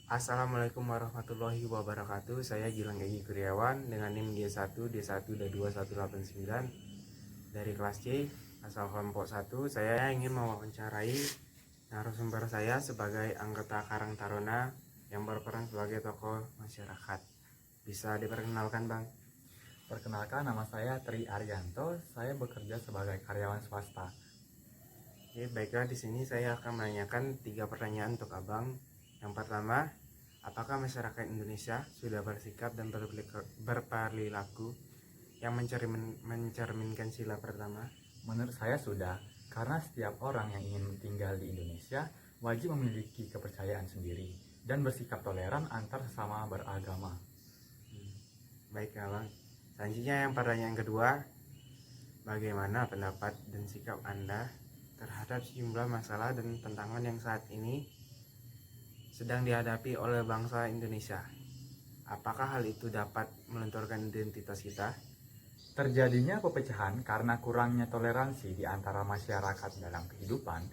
Assalamualaikum warahmatullahi wabarakatuh. Saya Gilang Egi Kuryawan dengan NIM G1D1D2189 dari kelas C asal kelompok 1. Saya ingin mewawancarai narasumber saya sebagai anggota Karang Taruna yang berperan sebagai tokoh masyarakat. Bisa diperkenalkan, Bang? Perkenalkan, nama saya Tri Arianto. Saya bekerja sebagai karyawan swasta. Oke, baiklah, di sini saya akan menanyakan 3 pertanyaan untuk Abang. Yang pertama, apakah masyarakat Indonesia sudah bersikap dan berperilaku yang mencerminkan sila pertama? Menurut saya sudah, karena setiap orang yang ingin tinggal di Indonesia wajib memiliki kepercayaan sendiri dan bersikap toleran antar sesama beragama. Baiklah, Bang. Selanjutnya yang pertanyaan kedua, bagaimana pendapat dan sikap Anda terhadap sejumlah masalah dan tantangan yang saat ini sedang dihadapi oleh bangsa Indonesia? Apakah hal itu dapat melenturkan identitas kita? Terjadinya perpecahan karena kurangnya toleransi di antara masyarakat dalam kehidupan.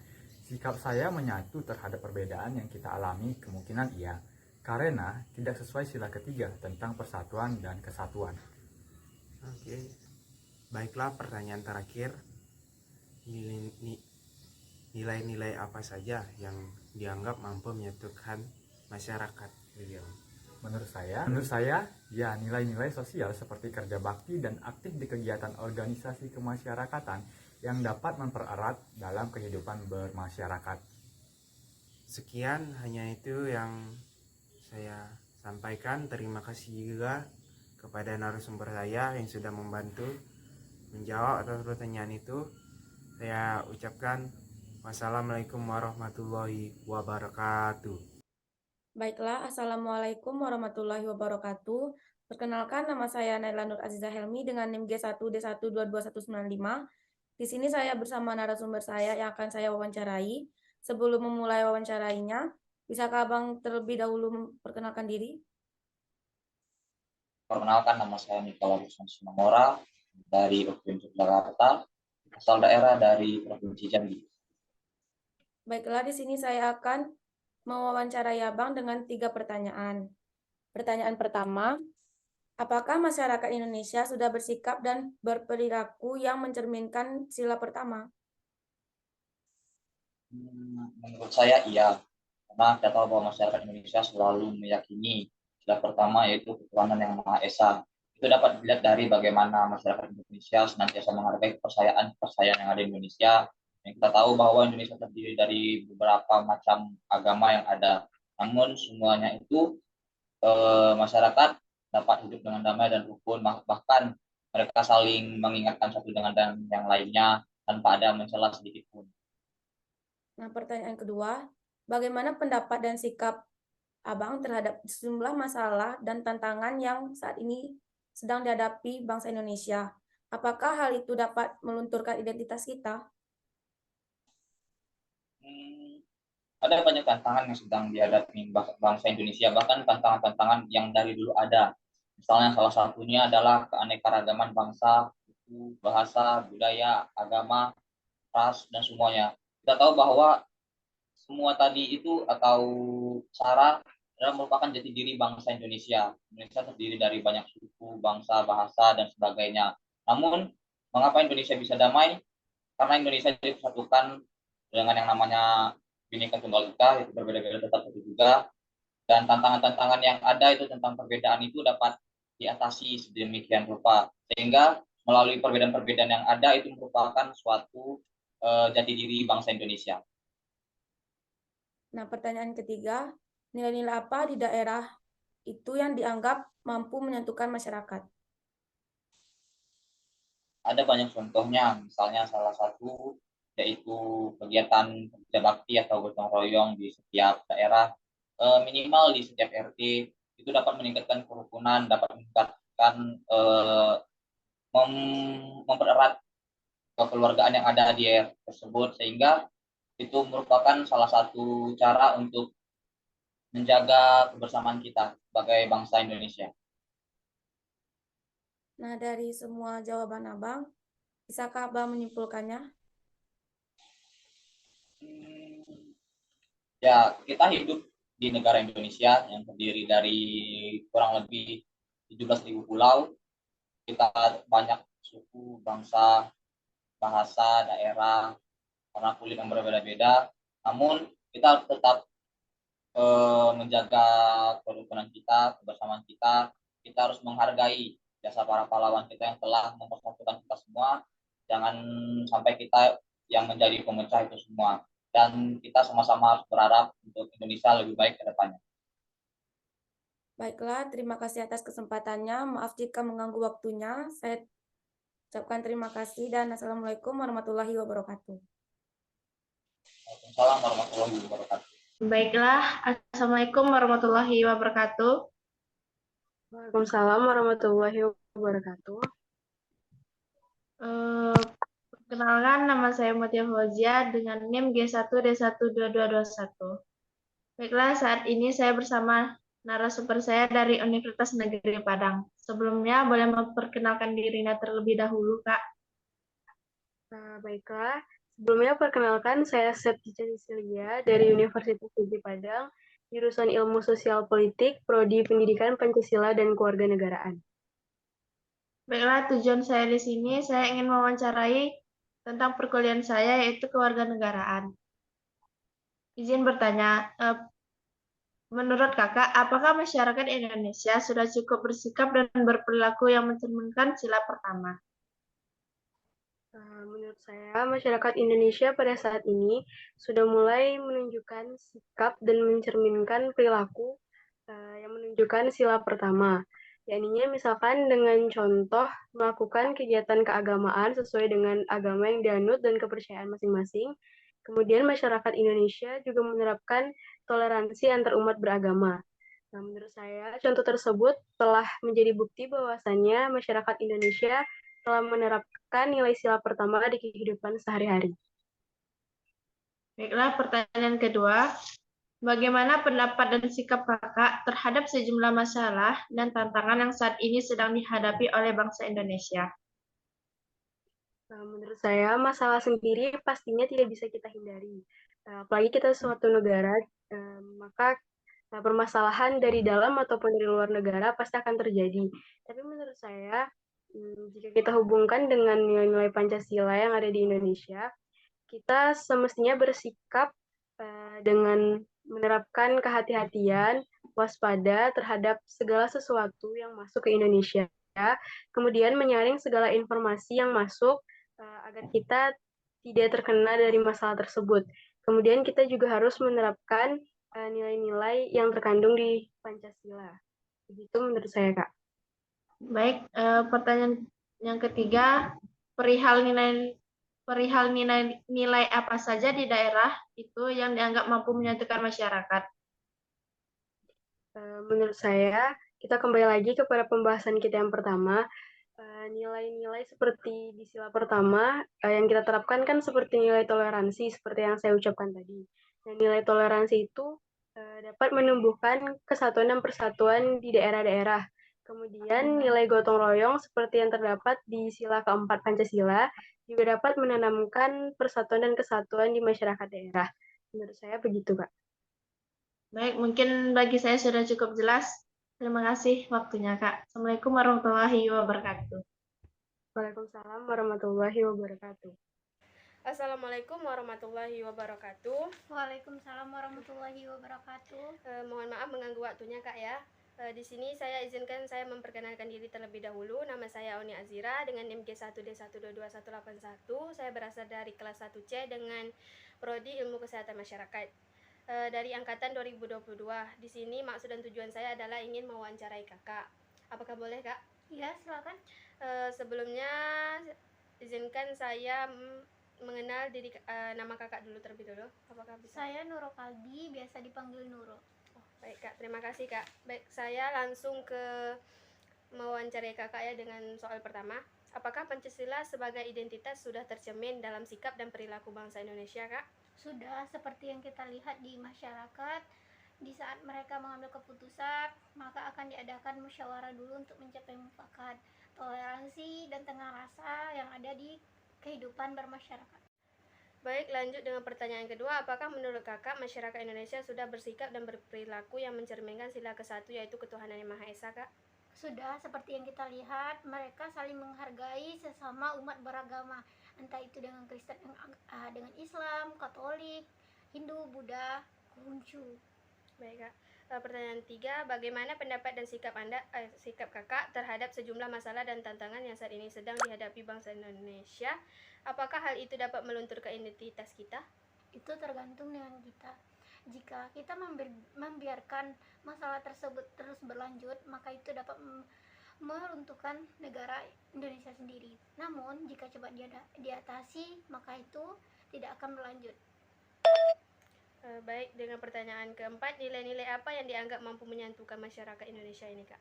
Sikap saya menyatu terhadap perbedaan yang kita alami kemungkinan iya, karena tidak sesuai sila ketiga tentang persatuan dan kesatuan. Oke, baiklah, pertanyaan terakhir, nilai-nilai apa saja yang dianggap mampu menyatukan masyarakat? Menurut saya, ya nilai-nilai sosial seperti kerja bakti dan aktif di kegiatan organisasi kemasyarakatan yang dapat mempererat dalam kehidupan bermasyarakat. Sekian, hanya itu yang saya sampaikan. Terima kasih juga kepada narasumber saya yang sudah membantu menjawab atas pertanyaan itu. Saya ucapkan wassalamualaikum warahmatullahi wabarakatuh. Baiklah, Assalamualaikum warahmatullahi wabarakatuh. Perkenalkan, nama saya Naila Nur Aziza Helmi dengan NIM G1D1222195. Di sini saya bersama narasumber saya yang akan saya wawancarai. Sebelum memulai wawancarainya, bisakah Abang terlebih dahulu memperkenalkan diri? Perkenalkan, nama saya Nikola Rusman Sinamora dari UPN Yogyakarta, asal daerah dari Provinsi Jambi. Baiklah, di sini saya akan mewawancarai Abang dengan 3 pertanyaan. Pertanyaan pertama, apakah masyarakat Indonesia sudah bersikap dan berperilaku yang mencerminkan sila pertama? Menurut saya iya, karena kita tahu bahwa masyarakat Indonesia selalu meyakini sila pertama yaitu ketuhanan yang Maha Esa. Itu dapat dilihat dari bagaimana masyarakat Indonesia senantiasa menghargai kepercayaan yang ada di Indonesia. Yang kita tahu bahwa Indonesia terdiri dari beberapa macam agama yang ada. Namun semuanya itu masyarakat dapat hidup dengan damai dan rukun, bahkan mereka saling mengingatkan satu dengan yang lainnya tanpa ada mencela sedikit pun. Nah, pertanyaan kedua, bagaimana pendapat dan sikap Abang terhadap sejumlah masalah dan tantangan yang saat ini sedang dihadapi bangsa Indonesia? Apakah hal itu dapat melunturkan identitas kita? Ada banyak tantangan yang sedang dihadapi bangsa Indonesia, bahkan tantangan-tantangan yang dari dulu ada. Misalnya salah satunya adalah keanekaragaman bangsa, suku, bahasa, budaya, agama, ras, dan semuanya. Kita tahu bahwa semua tadi itu atau cara adalah merupakan jati diri bangsa Indonesia. Indonesia terdiri dari banyak suku, bangsa, bahasa, dan sebagainya. Namun, mengapa Indonesia bisa damai? Karena Indonesia disatukan dengan yang namanya Bhinneka Tunggal Ika, itu berbeda-beda tetap satu juga. Dan tantangan-tantangan yang ada itu tentang perbedaan itu dapat diatasi sedemikian rupa. Sehingga melalui perbedaan-perbedaan yang ada itu merupakan suatu jati diri bangsa Indonesia. Nah, pertanyaan ketiga, nilai-nilai apa di daerah itu yang dianggap mampu menyatukan masyarakat? Ada banyak contohnya, misalnya salah satu yaitu kegiatan kerja bakti atau gotong royong di setiap daerah, minimal di setiap RT, itu dapat meningkatkan kerukunan, dapat meningkatkan mempererat kekeluargaan yang ada di RT tersebut, sehingga itu merupakan salah satu cara untuk menjaga kebersamaan kita sebagai bangsa Indonesia. Nah, dari semua jawaban Abang, bisakah Abang menyimpulkannya? Ya, kita hidup di negara Indonesia yang terdiri dari kurang lebih 17.000 pulau. Kita banyak suku, bangsa, bahasa, daerah, warna kulit yang berbeda-beda. Namun kita harus tetap menjaga kerukunan kita, kebersamaan kita. Kita harus menghargai jasa para pahlawan kita yang telah mempersatukan kita semua. Jangan sampai kita yang menjadi pemecah itu semua. Dan kita sama-sama harus berharap untuk Indonesia lebih baik ke depannya. Baiklah, terima kasih atas kesempatannya. Maaf jika mengganggu waktunya. Saya ucapkan terima kasih dan Assalamualaikum warahmatullahi wabarakatuh. Waalaikumsalam warahmatullahi wabarakatuh. Baiklah, Assalamualaikum warahmatullahi wabarakatuh. Waalaikumsalam warahmatullahi wabarakatuh. Perkenalkan, nama saya Mutia Fauzia dengan NIM G1D12221. Baiklah, saat ini saya bersama narasumber saya dari Universitas Negeri Padang. Sebelumnya, boleh memperkenalkan dirinya terlebih dahulu, Kak. Baiklah, sebelumnya perkenalkan saya Septi Cecilia dari Universitas Negeri Padang, jurusan Ilmu Sosial Politik, Prodi Pendidikan Pancasila dan Kewarganegaraan. Baiklah, tujuan saya di sini, saya ingin mewawancarai tentang perkuliahan saya, yaitu kewarganegaraan. Izin bertanya, menurut Kakak, apakah masyarakat Indonesia sudah cukup bersikap dan berperilaku yang mencerminkan sila pertama? Menurut saya, masyarakat Indonesia pada saat ini sudah mulai menunjukkan sikap dan mencerminkan perilaku yang menunjukkan sila pertama. Yakninya misalkan dengan contoh melakukan kegiatan keagamaan sesuai dengan agama yang dianut dan kepercayaan masing-masing. Kemudian masyarakat Indonesia juga menerapkan toleransi antar umat beragama. Nah, menurut saya, contoh tersebut telah menjadi bukti bahwasannya masyarakat Indonesia telah menerapkan nilai sila pertama di kehidupan sehari-hari. Baiklah, pertanyaan kedua. Bagaimana pendapat dan sikap Kakak terhadap sejumlah masalah dan tantangan yang saat ini sedang dihadapi oleh bangsa Indonesia? Menurut saya, masalah sendiri pastinya tidak bisa kita hindari. Apalagi kita suatu negara, maka permasalahan dari dalam ataupun dari luar negara pasti akan terjadi. Tapi menurut saya, jika kita hubungkan dengan nilai-nilai Pancasila yang ada di Indonesia, kita semestinya bersikap dengan menerapkan kehati-hatian, waspada terhadap segala sesuatu yang masuk ke Indonesia, kemudian menyaring segala informasi yang masuk agar kita tidak terkena dari masalah tersebut. Kemudian kita juga harus menerapkan nilai-nilai yang terkandung di Pancasila. Begitu menurut saya, Kak. Baik, pertanyaan yang ketiga, perihal nilai apa saja di daerah itu yang dianggap mampu menyatukan masyarakat? Menurut saya, kita kembali lagi kepada pembahasan kita yang pertama. Nilai-nilai seperti di sila pertama yang kita terapkan kan seperti nilai toleransi, seperti yang saya ucapkan tadi. Nah, nilai toleransi itu dapat menumbuhkan kesatuan dan persatuan di daerah-daerah. Kemudian nilai gotong royong seperti yang terdapat di sila keempat Pancasila juga dapat menanamkan persatuan dan kesatuan di masyarakat daerah. Menurut saya begitu, Kak. Baik, mungkin bagi saya sudah cukup jelas. Terima kasih waktunya, Kak. Assalamualaikum warahmatullahi wabarakatuh. Waalaikumsalam warahmatullahi wabarakatuh. Assalamualaikum warahmatullahi wabarakatuh. Waalaikumsalam warahmatullahi wabarakatuh. Mohon maaf mengganggu waktunya, Kak ya. Di sini saya izinkan saya memperkenalkan diri terlebih dahulu. Nama saya Oni Azira dengan NIM G1D1222181. Saya berasal dari kelas 1C dengan Prodi Ilmu Kesehatan Masyarakat. Dari angkatan 2022. Di sini maksud dan tujuan saya adalah ingin mewawancarai Kakak. Apakah boleh, Kak? Ya, silakan. Sebelumnya izinkan saya mengenal nama Kakak dulu terlebih dulu. Apakah bisa? Saya Nurul Kalbi, biasa dipanggil Nurul. Oh, baik, Kak. Terima kasih, Kak. Baik, saya langsung ke mewawancarai Kakak ya dengan soal pertama. Apakah Pancasila sebagai identitas sudah tercermin dalam sikap dan perilaku bangsa Indonesia, Kak? Sudah seperti yang kita lihat di masyarakat, di saat mereka mengambil keputusan, maka akan diadakan musyawarah dulu untuk mencapai mufakat, toleransi dan tengah rasa yang ada di kehidupan bermasyarakat. Baik, lanjut dengan pertanyaan kedua. Apakah menurut kakak masyarakat Indonesia sudah bersikap dan berperilaku yang mencerminkan sila ke-1 yaitu ketuhanan yang Maha Esa, Kak? Sudah, seperti yang kita lihat, mereka saling menghargai sesama umat beragama, entah itu dengan Kristen, dengan Islam, Katolik, Hindu, Buddha, Konghucu. Baik, Kak. Pertanyaan 3, bagaimana pendapat dan sikap kakak terhadap sejumlah masalah dan tantangan yang saat ini sedang dihadapi bangsa Indonesia? Apakah hal itu dapat melunturkan identitas kita? Itu tergantung dengan kita. Jika kita membiarkan masalah tersebut terus berlanjut, maka itu dapat meruntuhkan negara Indonesia sendiri. Namun, jika coba diatasi, maka itu tidak akan berlanjut. Baik, dengan pertanyaan keempat, nilai-nilai apa yang dianggap mampu menyatukan masyarakat Indonesia ini, Kak?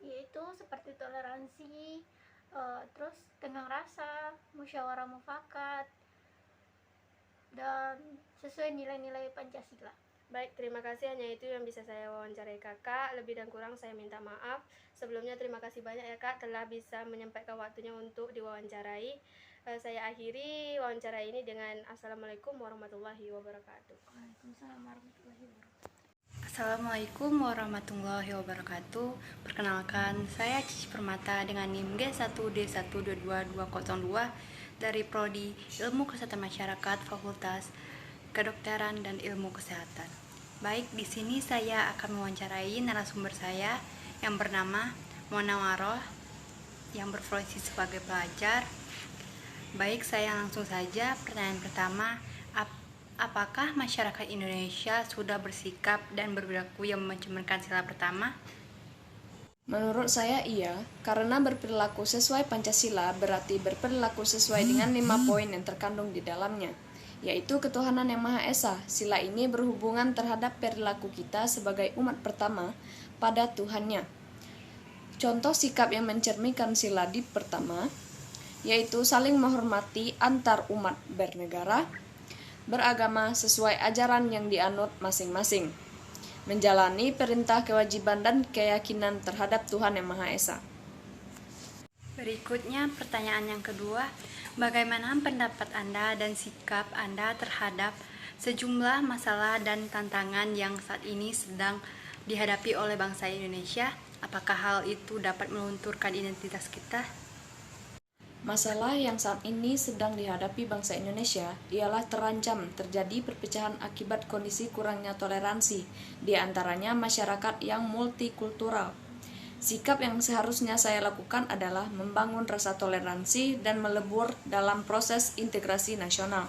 Yaitu seperti toleransi, terus tenggang rasa, musyawarah mufakat, dan sesuai nilai-nilai Pancasila. Baik, terima kasih. Hanya itu yang bisa saya wawancarai kakak. Lebih dan kurang saya minta maaf. Sebelumnya terima kasih banyak ya kak telah bisa menyempatkan waktunya untuk diwawancarai. Saya akhiri wawancara ini dengan Assalamualaikum warahmatullahi wabarakatuh. Waalaikumsalam warahmatullahi wabarakatuh. Assalamualaikum warahmatullahi wabarakatuh. Perkenalkan, saya Cici Permata dengan NIM G1D122202 dari Prodi Ilmu Kesehatan Masyarakat Fakultas Kedokteran dan Ilmu Kesehatan. Baik, di sini saya akan mewawancarai narasumber saya yang bernama Mona Waroh yang berprofesi sebagai pelajar. Baik, saya langsung saja. Pertanyaan pertama, apakah masyarakat Indonesia sudah bersikap dan berperilaku yang mencerminkan sila pertama? Menurut saya iya, karena berperilaku sesuai Pancasila berarti berperilaku sesuai dengan 5 poin yang terkandung di dalamnya, yaitu ketuhanan yang Maha Esa. Sila ini berhubungan terhadap perilaku kita sebagai umat pertama pada Tuhannya. Contoh sikap yang mencerminkan sila di pertama, yaitu saling menghormati antar umat bernegara, beragama sesuai ajaran yang dianut masing-masing, menjalani perintah, kewajiban, dan keyakinan terhadap Tuhan Yang Maha Esa. Berikutnya pertanyaan yang kedua, bagaimana pendapat Anda dan sikap Anda terhadap sejumlah masalah dan tantangan yang saat ini sedang dihadapi oleh bangsa Indonesia? Apakah hal itu dapat melunturkan identitas kita? Masalah yang saat ini sedang dihadapi bangsa Indonesia ialah terancam terjadi perpecahan akibat kondisi kurangnya toleransi, di antaranya masyarakat yang multikultural. Sikap yang seharusnya saya lakukan adalah membangun rasa toleransi dan melebur dalam proses integrasi nasional.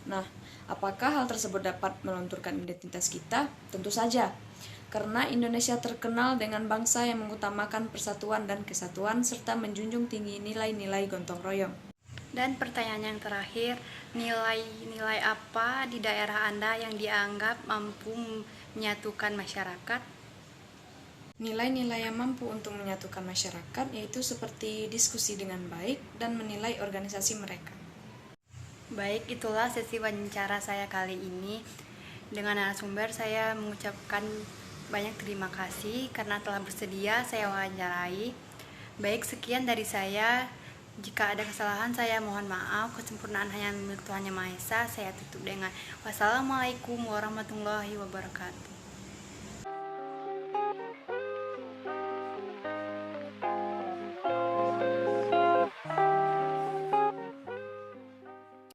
Nah, apakah hal tersebut dapat melunturkan identitas kita? Tentu saja. Karena Indonesia terkenal dengan bangsa yang mengutamakan persatuan dan kesatuan serta menjunjung tinggi nilai-nilai gotong royong. Dan pertanyaan yang terakhir, nilai-nilai apa di daerah Anda yang dianggap mampu menyatukan masyarakat? Nilai-nilai yang mampu untuk menyatukan masyarakat yaitu seperti diskusi dengan baik dan menilai organisasi mereka. Baik, itulah sesi wawancara saya kali ini. Dengan narasumber saya mengucapkan banyak terima kasih karena telah bersedia saya wawancarai. Baik, sekian dari saya. Jika ada kesalahan saya mohon maaf. Kesempurnaan hanya milik Tuhan Yang Maha Esa. Saya tutup dengan wassalamualaikum warahmatullahi wabarakatuh.